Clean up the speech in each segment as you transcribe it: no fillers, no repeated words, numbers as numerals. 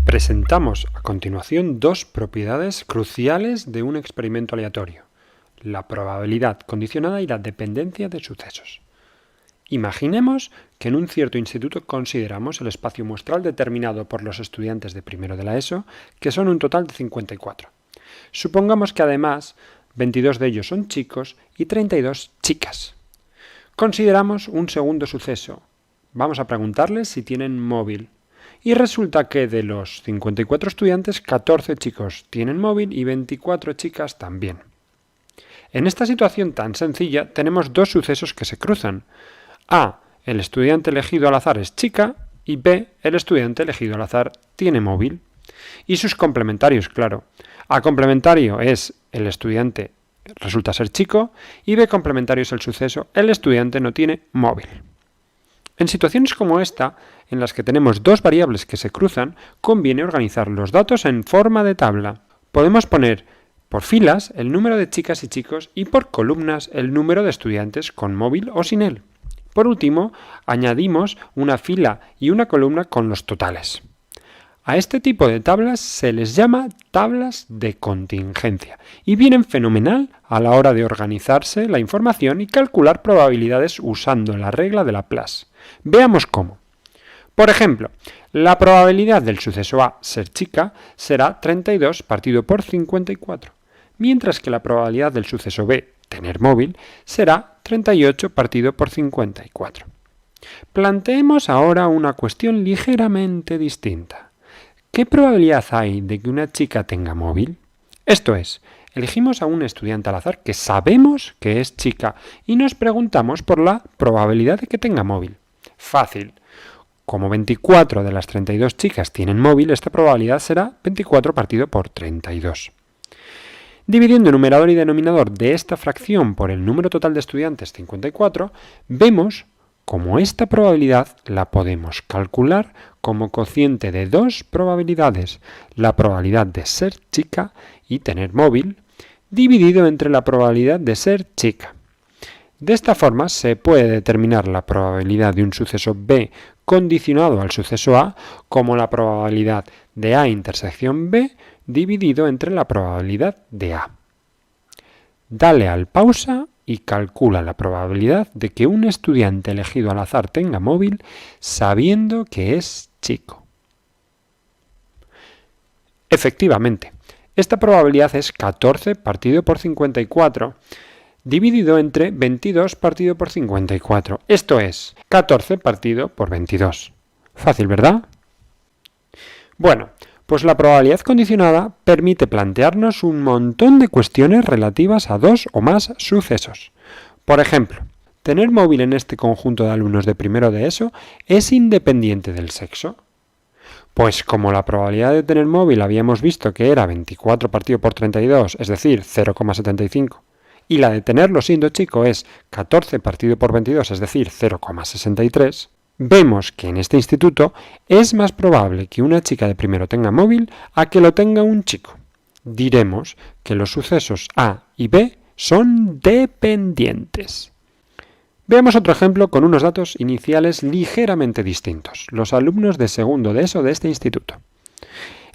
Presentamos a continuación dos propiedades cruciales de un experimento aleatorio: la probabilidad condicionada y la dependencia de sucesos. Imaginemos que en un cierto instituto consideramos el espacio muestral determinado por los estudiantes de primero de la ESO, que son un total de 54. Supongamos que además 22 de ellos son chicos y 32 chicas. Consideramos un segundo suceso. Vamos a preguntarles si tienen móvil. Y resulta que de los 54 estudiantes, 14 chicos tienen móvil y 24 chicas también. En esta situación tan sencilla tenemos dos sucesos que se cruzan. A. El estudiante elegido al azar es chica y B. El estudiante elegido al azar tiene móvil. Y sus complementarios, claro. A complementario es el estudiante resulta ser chico y B complementario es el suceso, el estudiante no tiene móvil. En situaciones como esta, en las que tenemos dos variables que se cruzan, conviene organizar los datos en forma de tabla. Podemos poner por filas el número de chicas y chicos y por columnas el número de estudiantes con móvil o sin él. Por último, añadimos una fila y una columna con los totales. A este tipo de tablas se les llama tablas de contingencia y vienen fenomenal a la hora de organizarse la información y calcular probabilidades usando la regla de Laplace. Veamos cómo. Por ejemplo, la probabilidad del suceso A, ser chica, será 32 partido por 54, mientras que la probabilidad del suceso B, tener móvil, será 38 partido por 54. Planteemos ahora una cuestión ligeramente distinta. ¿Qué probabilidad hay de que una chica tenga móvil? Esto es, elegimos a un estudiante al azar que sabemos que es chica y nos preguntamos por la probabilidad de que tenga móvil. Fácil. Como 24 de las 32 chicas tienen móvil, esta probabilidad será 24 partido por 32. Dividiendo numerador y denominador de esta fracción por el número total de estudiantes, 54, vemos como esta probabilidad la podemos calcular como cociente de dos probabilidades, la probabilidad de ser chica y tener móvil, dividido entre la probabilidad de ser chica. De esta forma se puede determinar la probabilidad de un suceso B condicionado al suceso A como la probabilidad de A intersección B dividido entre la probabilidad de A. Dale al pausa y calcula la probabilidad de que un estudiante elegido al azar tenga móvil sabiendo que es chico. Efectivamente, esta probabilidad es 14 partido por 54, dividido entre 22 partido por 54. Esto es 14 partido por 22. Fácil, ¿verdad? Bueno, pues la probabilidad condicionada permite plantearnos un montón de cuestiones relativas a dos o más sucesos. Por ejemplo, ¿tener móvil en este conjunto de alumnos de primero de ESO es independiente del sexo? Pues como la probabilidad de tener móvil habíamos visto que era 24 partido por 32, es decir, 0,75, y la de tenerlo siendo chico es 14 partido por 22, es decir, 0,63, vemos que en este instituto es más probable que una chica de primero tenga móvil a que lo tenga un chico. Diremos que los sucesos A y B son dependientes. Veamos otro ejemplo con unos datos iniciales ligeramente distintos, los alumnos de segundo de ESO de este instituto.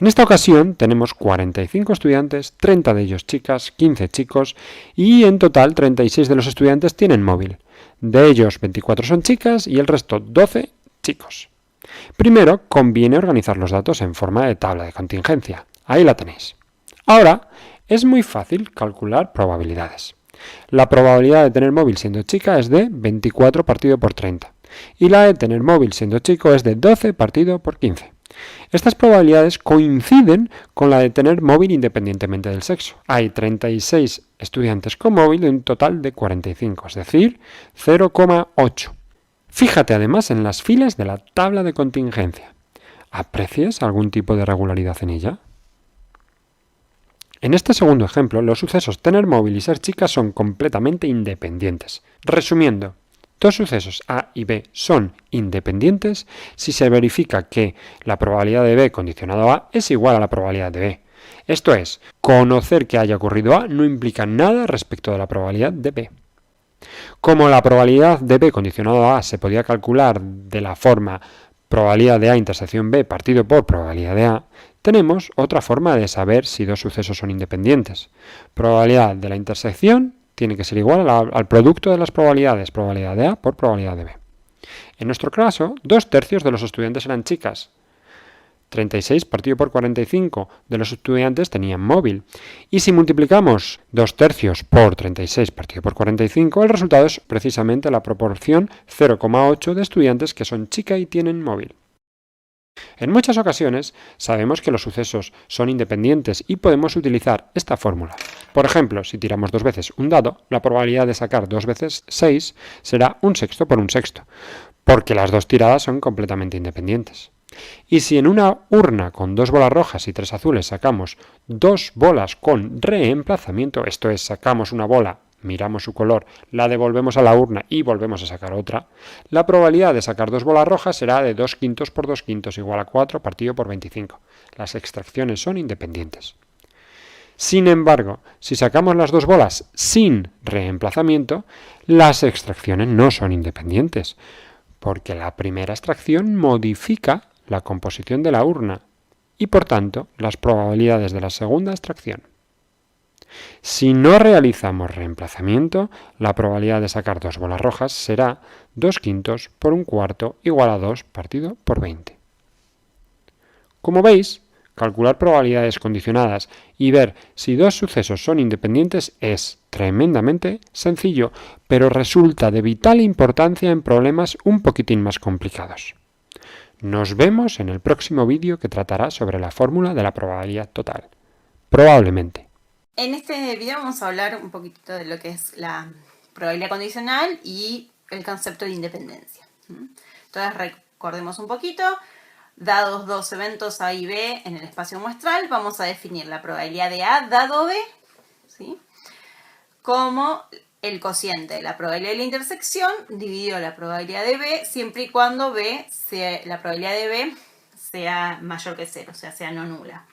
En esta ocasión tenemos 45 estudiantes, 30 de ellos chicas, 15 chicos y en total 36 de los estudiantes tienen móvil. De ellos 24 son chicas y el resto 12 chicos. Primero conviene organizar los datos en forma de tabla de contingencia. Ahí la tenéis. Ahora es muy fácil calcular probabilidades. La probabilidad de tener móvil siendo chica es de 24 partido por 30 y la de tener móvil siendo chico es de 12 partido por 15. Estas probabilidades coinciden con la de tener móvil independientemente del sexo. Hay 36 estudiantes con móvil de un total de 45, es decir, 0,8. Fíjate además en las filas de la tabla de contingencia. ¿Aprecias algún tipo de regularidad en ella? En este segundo ejemplo, los sucesos tener móvil y ser chica son completamente independientes. Resumiendo, dos sucesos A y B son independientes si se verifica que la probabilidad de B condicionado a A es igual a la probabilidad de B. Esto es, conocer que haya ocurrido A no implica nada respecto de la probabilidad de B. Como la probabilidad de B condicionado a A se podía calcular de la forma probabilidad de A intersección B partido por probabilidad de A, tenemos otra forma de saber si dos sucesos son independientes. Probabilidad de la intersección tiene que ser igual al producto de las probabilidades, probabilidad de A por probabilidad de B. En nuestro caso, 2/3 de los estudiantes eran chicas. 36 partido por 45 de los estudiantes tenían móvil. Y si multiplicamos 2/3 por 36 partido por 45, el resultado es precisamente la proporción 0,8 de estudiantes que son chicas y tienen móvil. En muchas ocasiones sabemos que los sucesos son independientes y podemos utilizar esta fórmula. Por ejemplo, si tiramos 2 veces un dado, la probabilidad de sacar 2 veces 6 será 1/6 por 1/6, porque las dos tiradas son completamente independientes. Y si en una urna con 2 bolas rojas y 3 azules sacamos 2 bolas con reemplazamiento, esto es, sacamos una bola, miramos su color, la devolvemos a la urna y volvemos a sacar otra, la probabilidad de sacar 2 bolas rojas será de 2/5 por 2/5 igual a 4 partido por 25. Las extracciones son independientes. Sin embargo, si sacamos las 2 bolas sin reemplazamiento, las extracciones no son independientes, porque la primera extracción modifica la composición de la urna y, por tanto, las probabilidades de la segunda extracción. Si no realizamos reemplazamiento, la probabilidad de sacar 2 bolas rojas será 2/5 por 1/4 igual a 2 partido por 20. Como veis, calcular probabilidades condicionadas y ver si dos sucesos son independientes es tremendamente sencillo, pero resulta de vital importancia en problemas un poquitín más complicados. Nos vemos en el próximo vídeo que tratará sobre la fórmula de la probabilidad total. Probablemente. En este video vamos a hablar un poquitito de lo que es la probabilidad condicional y el concepto de independencia. Entonces recordemos un poquito, dados dos eventos A y B en el espacio muestral, vamos a definir la probabilidad de A dado B, ¿sí?, como el cociente de la probabilidad de la intersección dividido la probabilidad de B, siempre y cuando la probabilidad de B sea mayor que 0, o sea, sea no nula.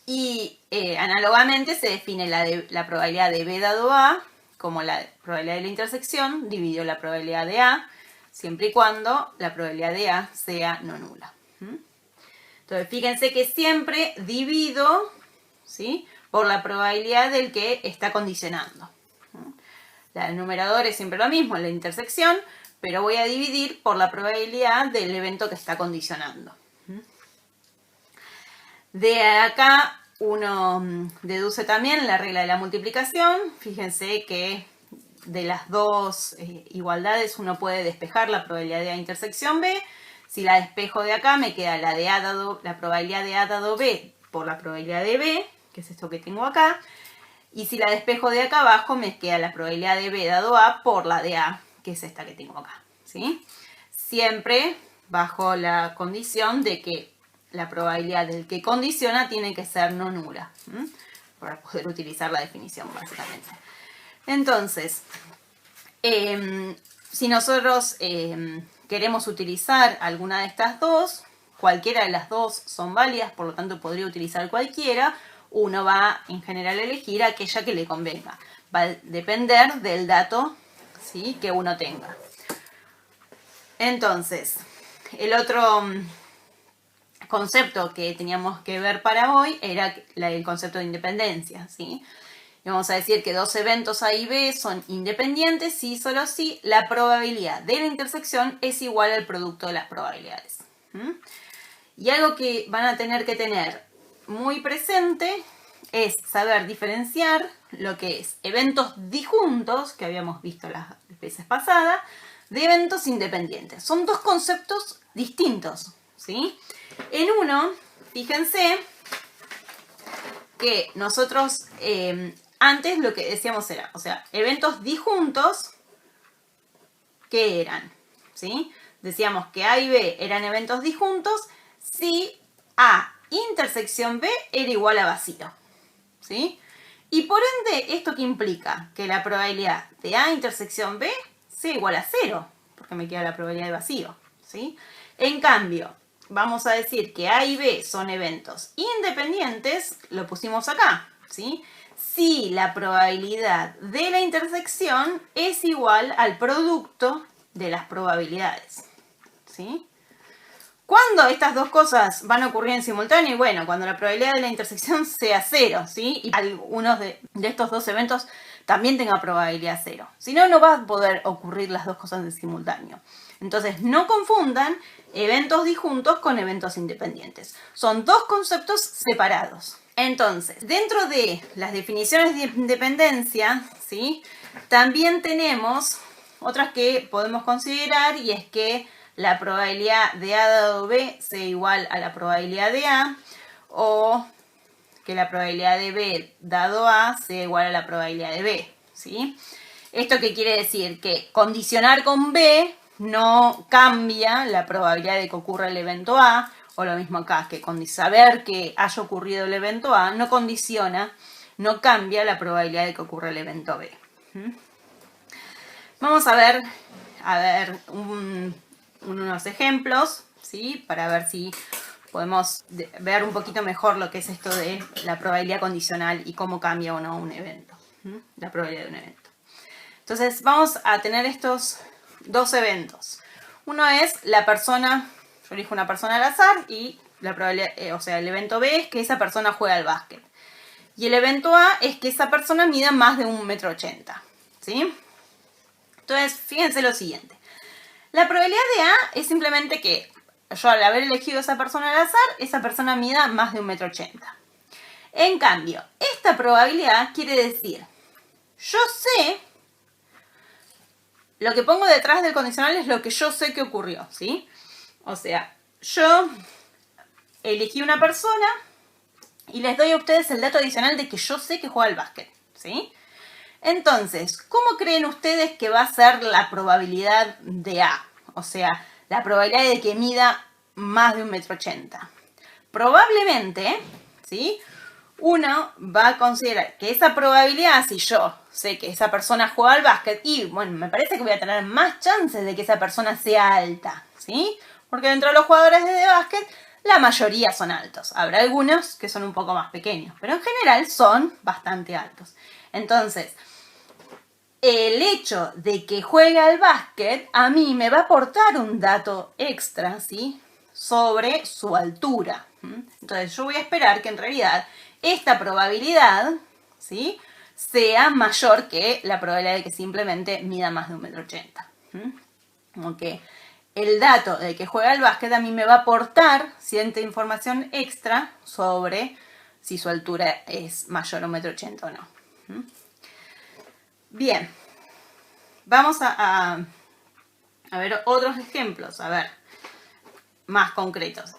Y análogamente se define la probabilidad de B dado A como la probabilidad de la intersección dividido la probabilidad de A, siempre y cuando la probabilidad de A sea no nula. Entonces, fíjense que siempre divido, ¿sí?, por la probabilidad del que está condicionando. El numerador es siempre lo mismo, la intersección, pero voy a dividir por la probabilidad del evento que está condicionando. De acá uno deduce también la regla de la multiplicación. Fíjense que de las dos igualdades uno puede despejar la probabilidad de A intersección B. Si la despejo de acá me queda la probabilidad de A dado B por la probabilidad de B, que es esto que tengo acá. Y si la despejo de acá abajo me queda la probabilidad de B dado A por la de A, que es esta que tengo acá, ¿sí? Siempre bajo la condición de que la probabilidad del que condiciona tiene que ser no nula, para poder utilizar la definición básicamente. Entonces, si nosotros queremos utilizar alguna de estas dos, cualquiera de las dos son válidas, por lo tanto podría utilizar cualquiera. Uno va en general a elegir aquella que le convenga. Va a depender del dato, ¿sí?, que uno tenga. Entonces, el otro concepto que teníamos que ver para hoy era el concepto de independencia, ¿sí? Y vamos a decir que dos eventos A y B son independientes si solo si la probabilidad de la intersección es igual al producto de las probabilidades. Y algo que van a tener que tener muy presente es saber diferenciar lo que es eventos disjuntos, que habíamos visto las veces pasadas, de eventos independientes. Son dos conceptos distintos, ¿sí? En uno, fíjense que nosotros antes lo que decíamos era, o sea, eventos disjuntos, ¿qué eran? ¿Sí? Decíamos que A y B eran eventos disjuntos si A intersección B era igual a vacío, ¿sí? Y por ende, ¿esto qué implica? Que la probabilidad de A intersección B sea igual a 0, porque me queda la probabilidad de vacío, ¿sí? En cambio, vamos a decir que A y B son eventos independientes, lo pusimos acá, ¿sí? si la probabilidad de la intersección es igual al producto de las probabilidades, ¿sí? ¿Cuándo estas dos cosas van a ocurrir en simultáneo? Y bueno, cuando la probabilidad de la intersección sea 0, ¿sí? Y algunos de estos dos eventos también tenga probabilidad 0. Si no, no va a poder ocurrir las dos cosas en simultáneo. Entonces, no confundan eventos disjuntos con eventos independientes. Son dos conceptos separados. Entonces, dentro de las definiciones de independencia, ¿sí? También tenemos otras que podemos considerar, y es que la probabilidad de A dado B sea igual a la probabilidad de A, o que la probabilidad de B dado A sea igual a la probabilidad de B, ¿sí? ¿Esto qué quiere decir? Que condicionar con B no cambia la probabilidad de que ocurra el evento A, o lo mismo acá, que con saber que haya ocurrido el evento A no condiciona, no cambia la probabilidad de que ocurra el evento B. Vamos a ver unos ejemplos, ¿sí? Para ver si podemos ver un poquito mejor lo que es esto de la probabilidad condicional y cómo cambia o no un evento, la probabilidad de un evento. Entonces vamos a tener estos dos eventos. Uno es la persona, yo elijo una persona al azar y la probabilidad, el evento B es que esa persona juega al básquet. Y el evento A es que esa persona mida más de 1,80 m, ¿sí? Entonces, fíjense lo siguiente. La probabilidad de A es simplemente que yo, al haber elegido a esa persona al azar, esa persona mida más de 1,80 m. En cambio, esta probabilidad quiere decir, yo sé, lo que pongo detrás del condicional es lo que yo sé que ocurrió, ¿sí? O sea, yo elegí una persona y les doy a ustedes el dato adicional de que yo sé que juega al básquet, ¿sí? Entonces, ¿cómo creen ustedes que va a ser la probabilidad de A? O sea, la probabilidad de que mida más de 1,80 m. Probablemente, ¿sí? Uno va a considerar que esa probabilidad, si yo sé que esa persona juega al básquet, y bueno, me parece que voy a tener más chances de que esa persona sea alta, ¿sí? Porque dentro de los jugadores de básquet, la mayoría son altos. Habrá algunos que son un poco más pequeños, pero en general son bastante altos. Entonces, el hecho de que juegue al básquet a mí me va a aportar un dato extra, ¿sí? Sobre su altura. Entonces yo voy a esperar que en realidad esta probabilidad, ¿sí? Sea mayor que la probabilidad de que simplemente mida más de 1,80 m. Como que el dato de que juega al básquet a mí me va a aportar cierta información extra sobre si su altura es mayor a 1,80 m o no. Bien, vamos a ver otros ejemplos, a ver, más concretos.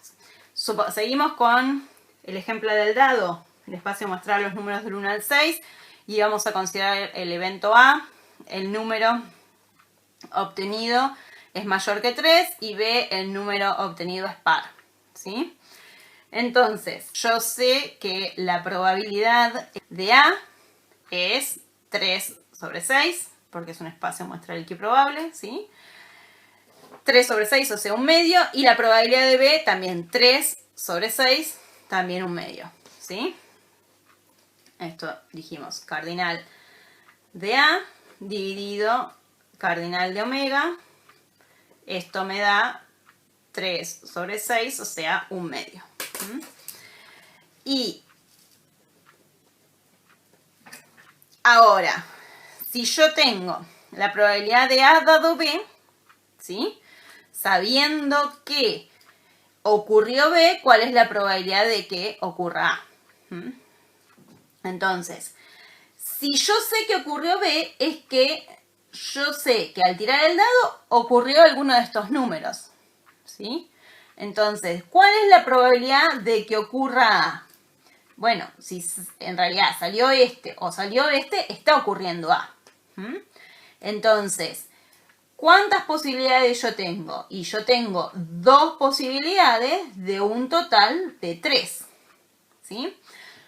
Seguimos con el ejemplo del dado, el espacio mostrar los números del 1 al 6, y vamos a considerar el evento A, el número obtenido es mayor que 3 y B, el número obtenido es par, ¿sí? Entonces, yo sé que la probabilidad de A es 3/6, porque es un espacio muestral equiprobable, ¿sí? 3/6, o sea, un medio, y la probabilidad de B también 3/6, también un medio, ¿sí? Esto dijimos, cardinal de A dividido cardinal de omega, esto me da 3/6, o sea, un medio. Y ahora, si yo tengo la probabilidad de A dado B, ¿sí? Sabiendo que ocurrió B, ¿cuál es la probabilidad de que ocurra A? Entonces, si yo sé que ocurrió B, es que yo sé que al tirar el dado ocurrió alguno de estos números, ¿sí? Entonces, ¿cuál es la probabilidad de que ocurra A? Bueno, si en realidad salió este o salió este, está ocurriendo A. Entonces, ¿cuántas posibilidades yo tengo? Y yo tengo 2 posibilidades de un total de 3, ¿sí?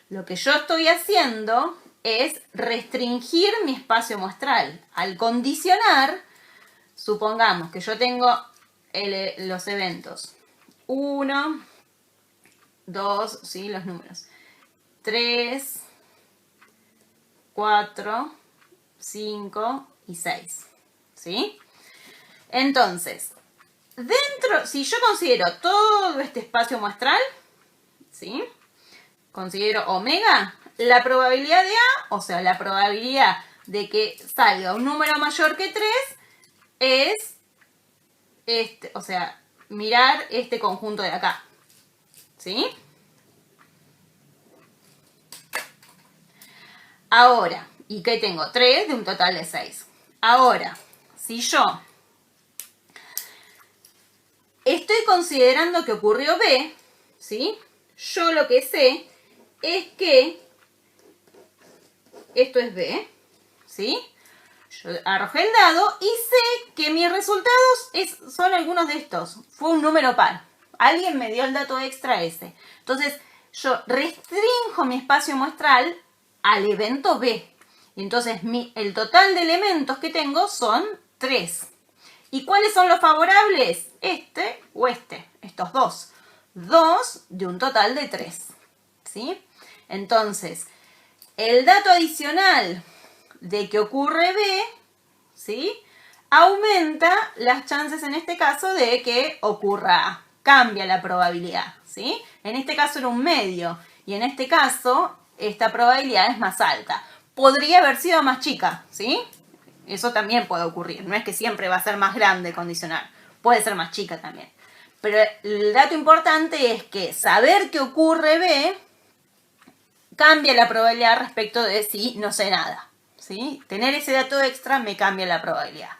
Lo que yo estoy haciendo es restringir mi espacio muestral. Al condicionar, supongamos que yo tengo los eventos 1, 2, ¿sí? Los números 3, 4, 5 y 6. ¿Sí? Entonces, si yo considero todo este espacio muestral, ¿sí? Considero omega, la probabilidad de A, o sea, la probabilidad de que salga un número mayor que 3 es o sea, mirar este conjunto de acá. ¿Sí? Ahora, ¿y qué tengo? 3 de un total de 6. Ahora, si yo estoy considerando que ocurrió B, ¿sí? Yo lo que sé es que esto es B, ¿sí? Yo arrojé el dado y sé que mis resultados son algunos de estos. Fue un número par. Alguien me dio el dato extra ese. Entonces, yo restrinjo mi espacio muestral al evento B. Y entonces, el total de elementos que tengo son 3. ¿Y cuáles son los favorables? Este o este. Estos dos. 2 de un total de 3. ¿Sí? Entonces, el dato adicional de que ocurre B, ¿sí? Aumenta las chances en este caso de que ocurra A. Cambia la probabilidad, ¿sí? En este caso era un medio y en este caso esta probabilidad es más alta. Podría haber sido más chica, ¿sí? Eso también puede ocurrir. No es que siempre va a ser más grande condicional. Puede ser más chica también. Pero el dato importante es que saber que ocurre B cambia la probabilidad respecto de si no sé nada, ¿sí? Tener ese dato extra me cambia la probabilidad.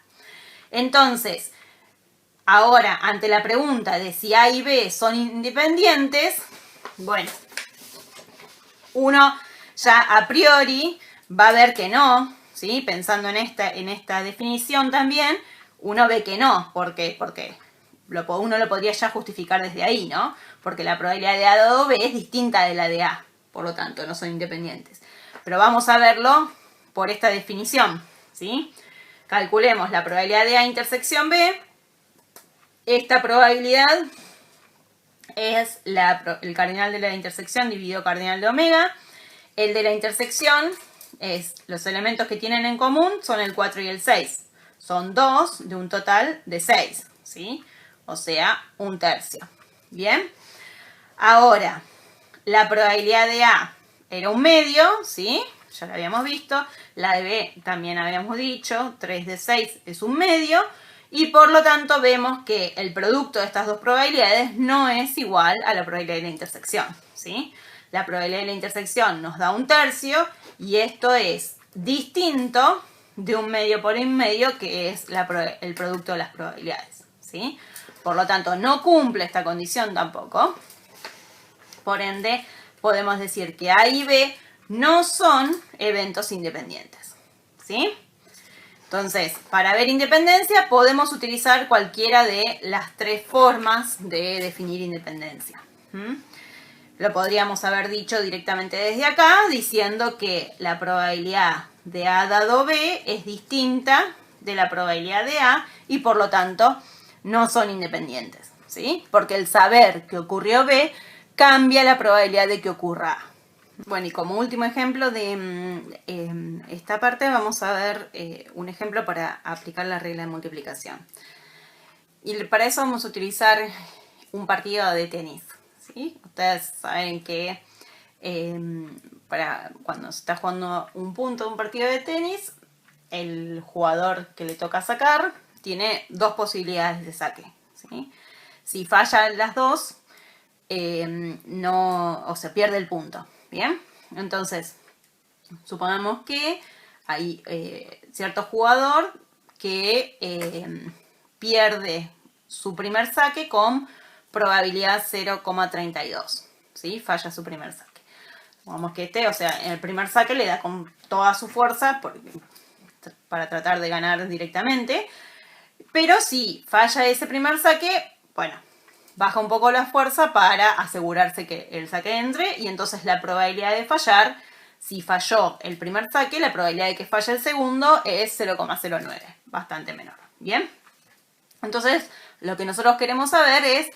Entonces, ahora, ante la pregunta de si A y B son independientes, bueno, uno ya a priori va a ver que no, ¿sí? Pensando en esta definición también, uno ve que no. ¿Por qué? Porque uno lo podría ya justificar desde ahí, ¿no? Porque la probabilidad de A dado B es distinta de la de A. Por lo tanto, no son independientes. Pero vamos a verlo por esta definición, ¿sí? Calculemos la probabilidad de A intersección B. Esta probabilidad es el cardinal de la intersección dividido cardinal de omega. El de la intersección es los elementos que tienen en común son el 4 y el 6. Son 2 de un total de 6, ¿sí? O sea, un tercio. ¿Bien? Ahora, la probabilidad de A era un medio, ¿sí? Ya lo habíamos visto. La de B también habíamos dicho, 3 de 6 es un medio. Y por lo tanto vemos que el producto de estas dos probabilidades no es igual a la probabilidad de la intersección, ¿sí? La probabilidad de la intersección nos da un tercio y esto es distinto de un medio por un medio que es el producto de las probabilidades, ¿sí? Por lo tanto, no cumple esta condición tampoco. Por ende, podemos decir que A y B no son eventos independientes, ¿sí? Entonces, para ver independencia podemos utilizar cualquiera de las tres formas de definir independencia. Lo podríamos haber dicho directamente desde acá, diciendo que la probabilidad de A dado B es distinta de la probabilidad de A y por lo tanto no son independientes, ¿sí? Porque el saber que ocurrió B cambia la probabilidad de que ocurra A. Bueno, y como último ejemplo de esta parte vamos a ver un ejemplo para aplicar la regla de multiplicación. Y para eso vamos a utilizar un partido de tenis, ¿sí? Ustedes saben que cuando se está jugando un punto de un partido de tenis, el jugador que le toca sacar tiene dos posibilidades de saque, ¿sí? Si falla las dos, pierde el punto. ¿Bien? Entonces, supongamos que hay cierto jugador que pierde su primer saque con probabilidad 0,32. ¿Sí? Falla su primer saque. Supongamos que en el primer saque le da con toda su fuerza para tratar de ganar directamente. Pero si falla ese primer saque, bueno, baja un poco la fuerza para asegurarse que el saque entre y entonces la probabilidad de fallar, si falló el primer saque, la probabilidad de que falle el segundo es 0,09, bastante menor. ¿Bien? Entonces, lo que nosotros queremos saber es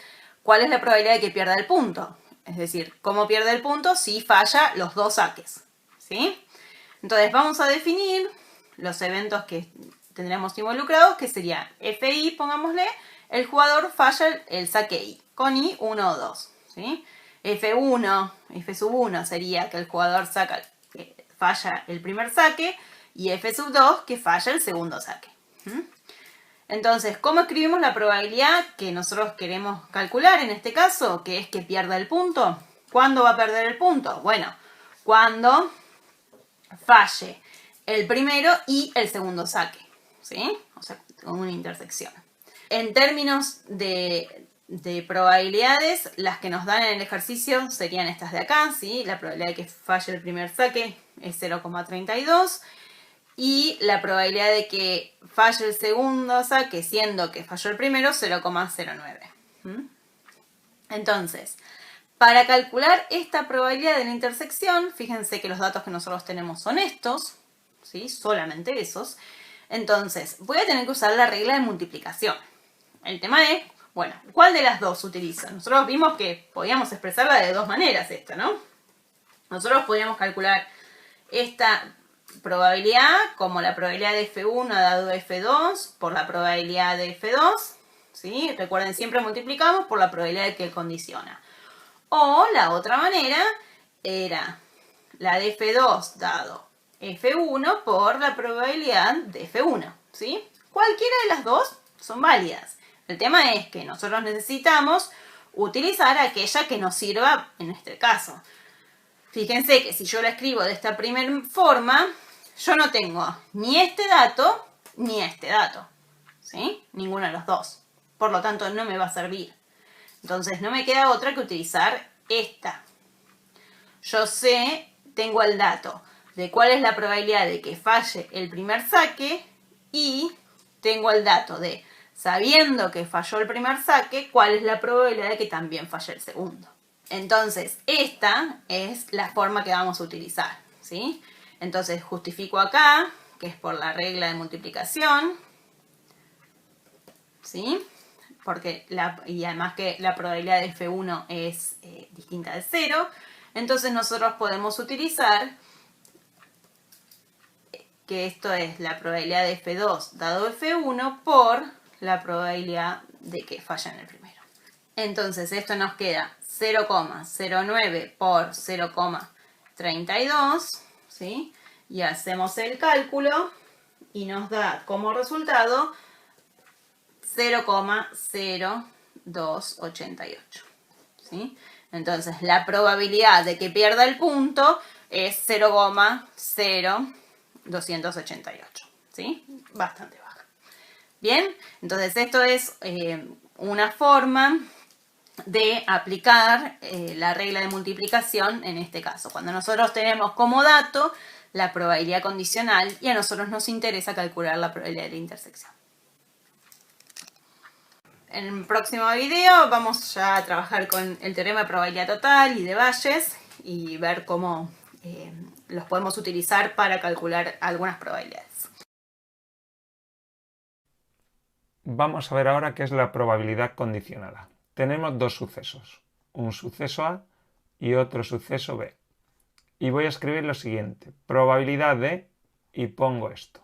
cuál es la probabilidad de que pierda el punto. Es decir, cómo pierde el punto si falla los dos saques. ¿Sí? Entonces vamos a definir los eventos que tendremos involucrados, que sería FI, pongámosle, el jugador falla el saque I, con I 1 o 2. ¿Sí? F1, F1 sería que el jugador falla el primer saque, y F2 que falla el segundo saque. Entonces, ¿cómo escribimos la probabilidad que nosotros queremos calcular en este caso? Que es que pierda el punto. ¿Cuándo va a perder el punto? Bueno, cuando falle el primero y el segundo saque, ¿sí? O sea, con una intersección. En términos de probabilidades, las que nos dan en el ejercicio serían estas de acá, ¿sí? La probabilidad de que falle el primer saque es 0,32 y la probabilidad de que falle el segundo saque, siendo que falló el primero, 0,09. Entonces, para calcular esta probabilidad de la intersección, fíjense que los datos que nosotros tenemos son estos, ¿sí? Solamente esos. Entonces, voy a tener que usar la regla de multiplicación. El tema es, bueno, ¿cuál de las dos utilizo? Nosotros vimos que podíamos expresarla de dos maneras esta, ¿no? Nosotros podríamos calcular esta probabilidad como la probabilidad de F1 dado F2 por la probabilidad de F2, ¿sí? Recuerden, siempre multiplicamos por la probabilidad de que condiciona. O la otra manera era la de F2 dado F1 por la probabilidad de F1, ¿sí? Cualquiera de las dos son válidas. El tema es que nosotros necesitamos utilizar aquella que nos sirva en este caso. Fíjense que si yo la escribo de esta primera forma, yo no tengo ni este dato ni este dato, ¿sí? Ninguno de los dos. Por lo tanto, no me va a servir. Entonces, no me queda otra que utilizar esta. Yo tengo el dato de cuál es la probabilidad de que falle el primer saque y tengo el dato de, sabiendo que falló el primer saque, cuál es la probabilidad de que también falle el segundo. Entonces, esta es la forma que vamos a utilizar, ¿sí? Entonces, justifico acá, que es por la regla de multiplicación, ¿sí? Y además que la probabilidad de F1 es distinta de 0. Entonces, nosotros podemos utilizar que esto es la probabilidad de F2 dado F1 por la probabilidad de que falla en el primero. Entonces, esto nos queda 0,09 por 0,32, ¿sí? Y hacemos el cálculo y nos da como resultado 0,0288, ¿sí? Entonces, la probabilidad de que pierda el punto es 0,0288, ¿sí? Bastante baja. Bien, entonces esto es una forma de aplicar la regla de multiplicación en este caso. Cuando nosotros tenemos como dato la probabilidad condicional y a nosotros nos interesa calcular la probabilidad de la intersección. En el próximo video vamos ya a trabajar con el teorema de probabilidad total y de Bayes y ver cómo los podemos utilizar para calcular algunas probabilidades. Vamos a ver ahora qué es la probabilidad condicionada. Tenemos dos sucesos, un suceso A y otro suceso B. Y voy a escribir lo siguiente, probabilidad de, y pongo esto.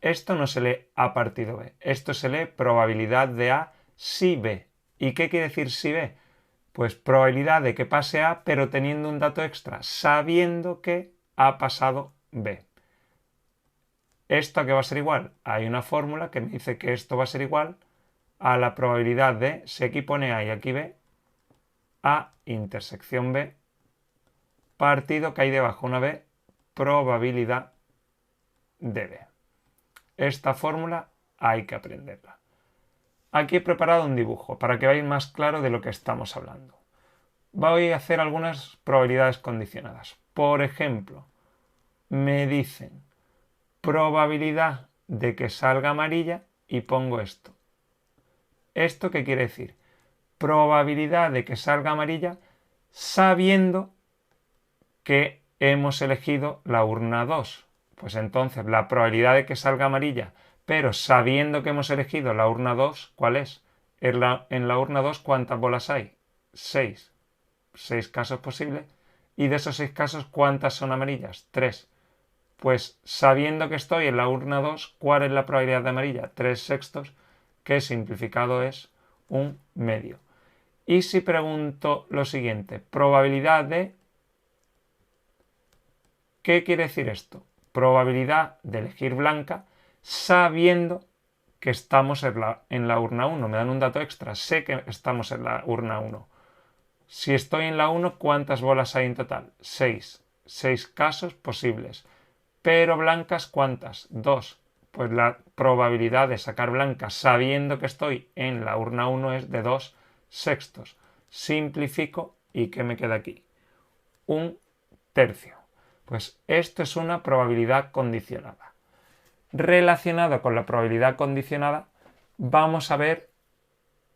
Esto no se lee A partido B, esto se lee probabilidad de A si B. ¿Y qué quiere decir si B? Pues probabilidad de que pase A, pero teniendo un dato extra, sabiendo que ha pasado B. ¿Esto a qué va a ser igual? Hay una fórmula que me dice que esto va a ser igual a la probabilidad de, si aquí pone A y aquí B, A intersección B, partido que hay debajo una B, probabilidad de B. Esta fórmula hay que aprenderla. Aquí he preparado un dibujo para que veáis más claro de lo que estamos hablando. Voy a hacer algunas probabilidades condicionadas. Por ejemplo, me dicen probabilidad de que salga amarilla y pongo esto. ¿Esto qué quiere decir? Probabilidad de que salga amarilla sabiendo que hemos elegido la urna 2. Pues entonces la probabilidad de que salga amarilla, pero sabiendo que hemos elegido la urna 2, ¿cuál es? En la urna 2, ¿cuántas bolas hay? 6. 6 casos posibles. Y de esos 6 casos, ¿cuántas son amarillas? 3. Pues sabiendo que estoy en la urna 2, ¿cuál es la probabilidad de amarilla? 3/6, que simplificado es 1/2. Y si pregunto lo siguiente, probabilidad de... ¿Qué quiere decir esto? Probabilidad de elegir blanca sabiendo que estamos en la urna 1. Me dan un dato extra, sé que estamos en la urna 1. Si estoy en la 1, ¿cuántas bolas hay en total? 6. 6 casos posibles. Pero blancas, ¿cuántas? 2. Pues la probabilidad de sacar blancas sabiendo que estoy en la urna 1 es de 2/6. Simplifico y ¿qué me queda aquí? 1/3. Pues esto es una probabilidad condicionada. Relacionado con la probabilidad condicionada, vamos a ver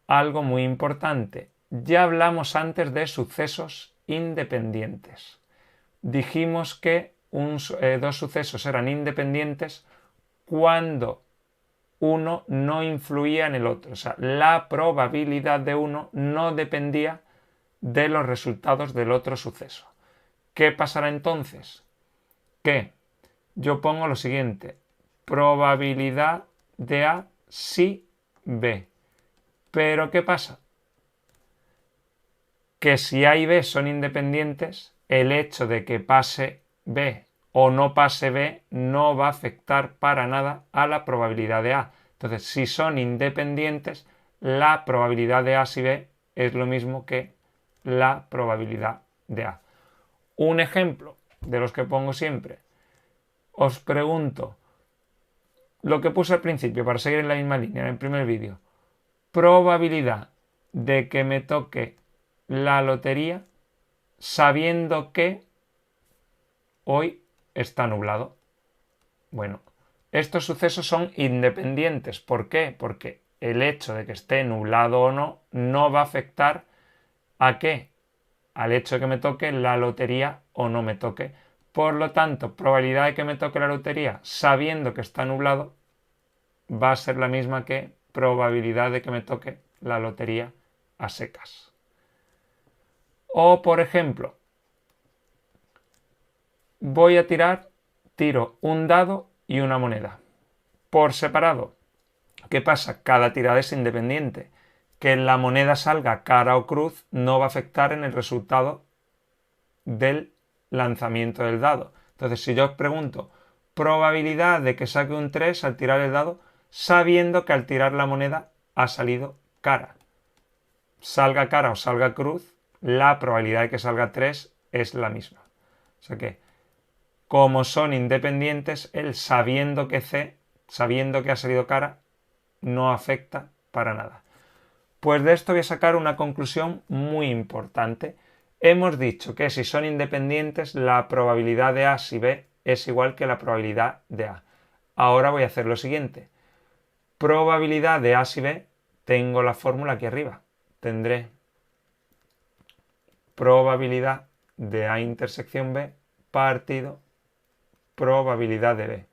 algo muy importante. Ya hablamos antes de sucesos independientes. Dijimos que dos sucesos eran independientes cuando uno no influía en el otro. O sea, la probabilidad de uno no dependía de los resultados del otro suceso. ¿Qué pasará entonces? Que yo pongo lo siguiente: probabilidad de A si B. Pero ¿qué pasa? Que si A y B son independientes, el hecho de que pase B o no pase B no va a afectar para nada a la probabilidad de A. Entonces, si son independientes, la probabilidad de A si B es lo mismo que la probabilidad de A. Un ejemplo de los que pongo siempre. Os pregunto lo que puse al principio para seguir en la misma línea en el primer vídeo. Probabilidad de que me toque la lotería sabiendo que hoy está nublado. Bueno, estos sucesos son independientes. ¿Por qué? Porque el hecho de que esté nublado o no no va a afectar ¿a qué? Al hecho de que me toque la lotería o no me toque. Por lo tanto, probabilidad de que me toque la lotería sabiendo que está nublado va a ser la misma que probabilidad de que me toque la lotería a secas. O, por ejemplo, voy a tiro un dado y una moneda por separado. ¿Qué pasa? Cada tirada es independiente. Que la moneda salga cara o cruz no va a afectar en el resultado del lanzamiento del dado. Entonces, si yo os pregunto probabilidad de que saque un 3 al tirar el dado, sabiendo que al tirar la moneda ha salido cara. Salga cara o salga cruz, la probabilidad de que salga 3 es la misma. O sea que, como son independientes, el sabiendo que ha salido cara, no afecta para nada. Pues de esto voy a sacar una conclusión muy importante. Hemos dicho que si son independientes, la probabilidad de A si B es igual que la probabilidad de A. Ahora voy a hacer lo siguiente. Probabilidad de A si B, tengo la fórmula aquí arriba. Tendré probabilidad de A intersección B partido probabilidad de B.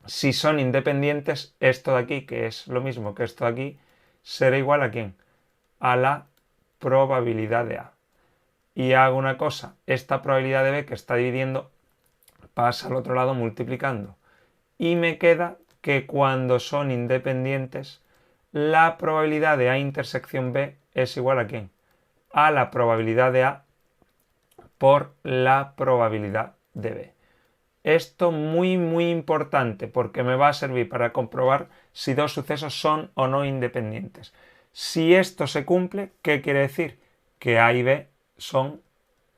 Si son independientes, esto de aquí, que es lo mismo que esto de aquí, será igual a ¿quién? A la probabilidad de A. Y hago una cosa, esta probabilidad de B que está dividiendo pasa al otro lado multiplicando. Y me queda que cuando son independientes, la probabilidad de A intersección B es igual a ¿quién? A la probabilidad de A por la probabilidad de B. Esto muy muy importante porque me va a servir para comprobar si dos sucesos son o no independientes. Si esto se cumple, ¿qué quiere decir? Que A y B son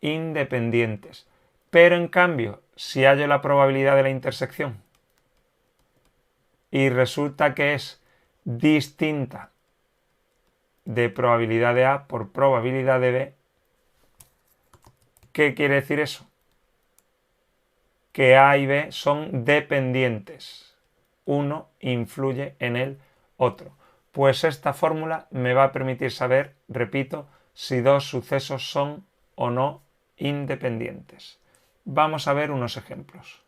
independientes. Pero en cambio, si hallo la probabilidad de la intersección y resulta que es distinta de probabilidad de A por probabilidad de B, ¿qué quiere decir eso? Que A y B son dependientes. Uno influye en el otro. Pues esta fórmula me va a permitir saber, repito, si dos sucesos son o no independientes. Vamos a ver unos ejemplos.